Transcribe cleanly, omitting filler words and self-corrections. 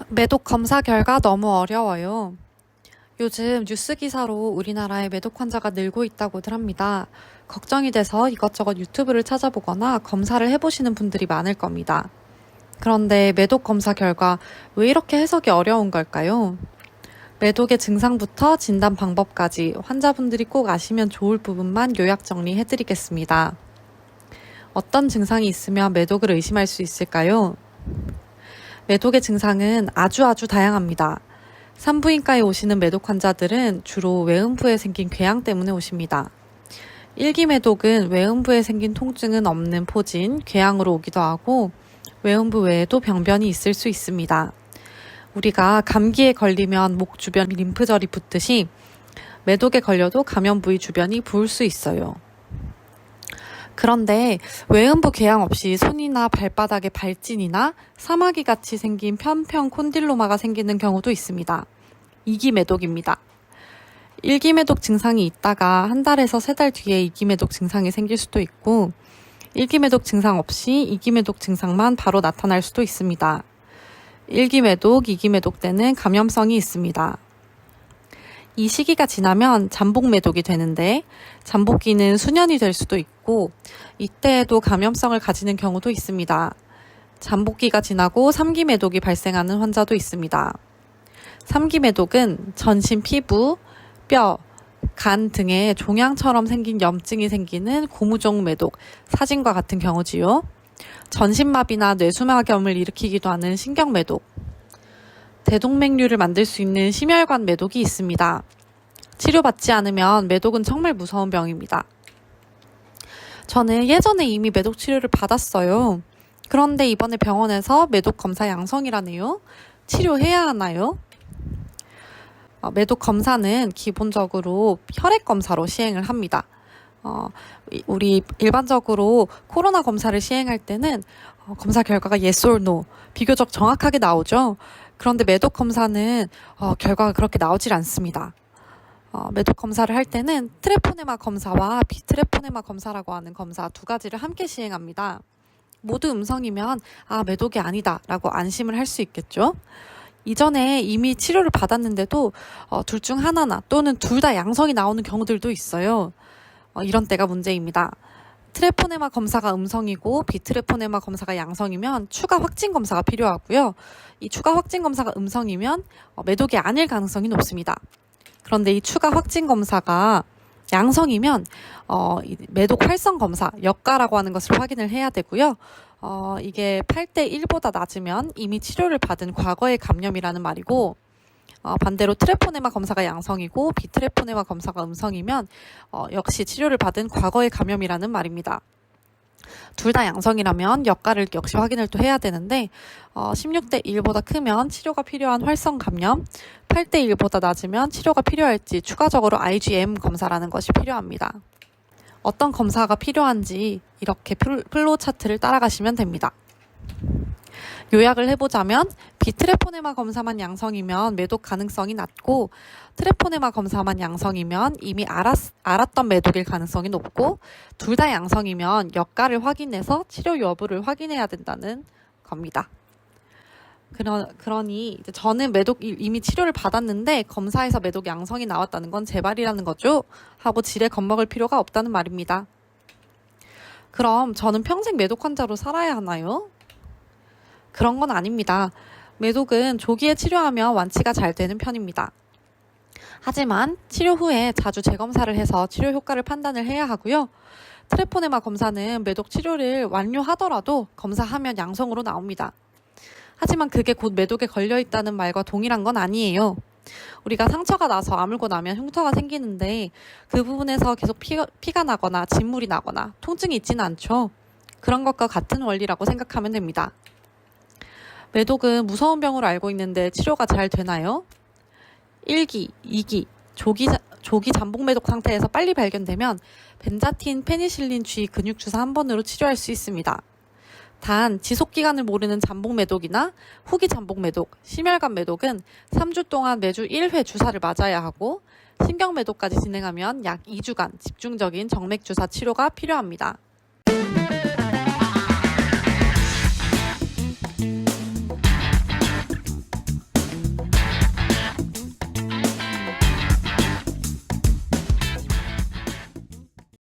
매독 검사 결과 너무 어려워요. 요즘 뉴스 기사로 우리나라의 매독 환자가 늘고 있다고들 합니다. 걱정이 돼서 이것저것 유튜브를 찾아보거나 검사를 해보시는 분들이 많을 겁니다. 그런데 매독 검사 결과 왜 이렇게 해석이 어려운 걸까요? 매독의 증상부터 진단 방법까지 환자분들이 꼭 아시면 좋을 부분만 요약 정리해드리겠습니다. 어떤 증상이 있으면 매독을 의심할 수 있을까요? 매독의 증상은 아주 다양합니다. 산부인과에 오시는 매독 환자들은 주로 외음부에 생긴 궤양 때문에 오십니다. 일기 매독은 외음부에 생긴 통증은 없는 포진, 궤양으로 오기도 하고 외음부 외에도 병변이 있을 수 있습니다. 우리가 감기에 걸리면 목 주변 림프절이 붓듯이 매독에 걸려도 감염 부위 주변이 부을 수 있어요. 그런데 외음부 궤양 없이 손이나 발바닥에 발진이나 사마귀 같이 생긴 편평 콘딜로마가 생기는 경우도 있습니다. 이기 매독입니다. 일기 매독 증상이 있다가 한 달에서 세 달 뒤에 이기 매독 증상이 생길 수도 있고 일기 매독 증상 없이 이기 매독 증상만 바로 나타날 수도 있습니다. 일기 매독, 이기 매독 때는 감염성이 있습니다. 이 시기가 지나면 잠복 매독이 되는데 잠복기는 수년이 될 수도 있고 이때에도 감염성을 가지는 경우도 있습니다. 잠복기가 지나고 3기 매독이 발생하는 환자도 있습니다. 3기 매독은 전신 피부, 뼈, 간 등에 종양처럼 생긴 염증이 생기는 고무종 매독, 사진과 같은 경우지요. 전신마비나 뇌수막염을 일으키기도 하는 신경 매독, 대동맥류를 만들 수 있는 심혈관 매독이 있습니다. 치료받지 않으면 매독은 정말 무서운 병입니다. 저는 예전에 이미 매독 치료를 받았어요. 그런데 이번에 병원에서 매독 검사 양성이라네요. 치료해야 하나요? 매독 검사는 기본적으로 혈액 검사로 시행을 합니다. 우리 일반적으로 코로나 검사를 시행할 때는 검사 결과가 yes or no 비교적 정확하게 나오죠. 그런데 매독 검사는 결과가 그렇게 나오질 않습니다. 매독 검사를 할 때는 트레포네마 검사와 비트레포네마 검사라고 하는 검사 두 가지를 함께 시행합니다. 모두 음성이면 매독이 아니다 라고 안심을 할 수 있겠죠. 이전에 이미 치료를 받았는데도 둘 중 하나나 또는 둘 다 양성이 나오는 경우들도 있어요. 이런 때가 문제입니다. 트레포네마 검사가 음성이고 비트레포네마 검사가 양성이면 추가 확진 검사가 필요하고요. 이 추가 확진 검사가 음성이면 매독이 아닐 가능성이 높습니다. 그런데 이 추가 확진 검사가 양성이면 매독 활성 검사, 역가라고 하는 것을 확인을 해야 되고요. 이게 8대 1보다 낮으면 이미 치료를 받은 과거의 감염이라는 말이고 반대로 트레포네마 검사가 양성이고 비트레포네마 검사가 음성이면 역시 치료를 받은 과거의 감염이라는 말입니다. 둘 다 양성이라면 역가를 역시 확인을 또 해야 되는데 16대 1보다 크면 치료가 필요한 활성 감염, 8대 1보다 낮으면 치료가 필요할지 추가적으로 IgM 검사라는 것이 필요합니다. 어떤 검사가 필요한지 이렇게 플로우 차트를 따라가시면 됩니다. 요약을 해보자면 비트레포네마 검사만 양성이면 매독 가능성이 낮고 트레포네마 검사만 양성이면 이미 알았던 매독일 가능성이 높고 둘 다 양성이면 역가를 확인해서 치료 여부를 확인해야 된다는 겁니다. 그러니 이제 저는 매독 이미 치료를 받았는데 검사에서 매독 양성이 나왔다는 건 제발이라는 거죠? 하고 지레 겁먹을 필요가 없다는 말입니다. 그럼 저는 평생 매독 환자로 살아야 하나요? 그런 건 아닙니다. 매독은 조기에 치료하면 완치가 잘 되는 편입니다. 하지만 치료 후에 자주 재검사를 해서 치료 효과를 판단을 해야 하고요. 트레포네마 검사는 매독 치료를 완료하더라도 검사하면 양성으로 나옵니다. 하지만 그게 곧 매독에 걸려있다는 말과 동일한 건 아니에요. 우리가 상처가 나서 아물고 나면 흉터가 생기는데 그 부분에서 계속 피가 나거나 진물이 나거나 통증이 있지는 않죠. 그런 것과 같은 원리라고 생각하면 됩니다. 매독은 무서운 병으로 알고 있는데 치료가 잘 되나요? 1기, 2기, 조기 잠복 매독 상태에서 빨리 발견되면 벤자틴, 페니실린 G 근육주사 한 번으로 치료할 수 있습니다. 단 지속기간을 모르는 잠복 매독이나 후기 잠복 매독, 심혈관 매독은 3주 동안 매주 1회 주사를 맞아야 하고 신경 매독까지 진행하면 약 2주간 집중적인 정맥주사 치료가 필요합니다.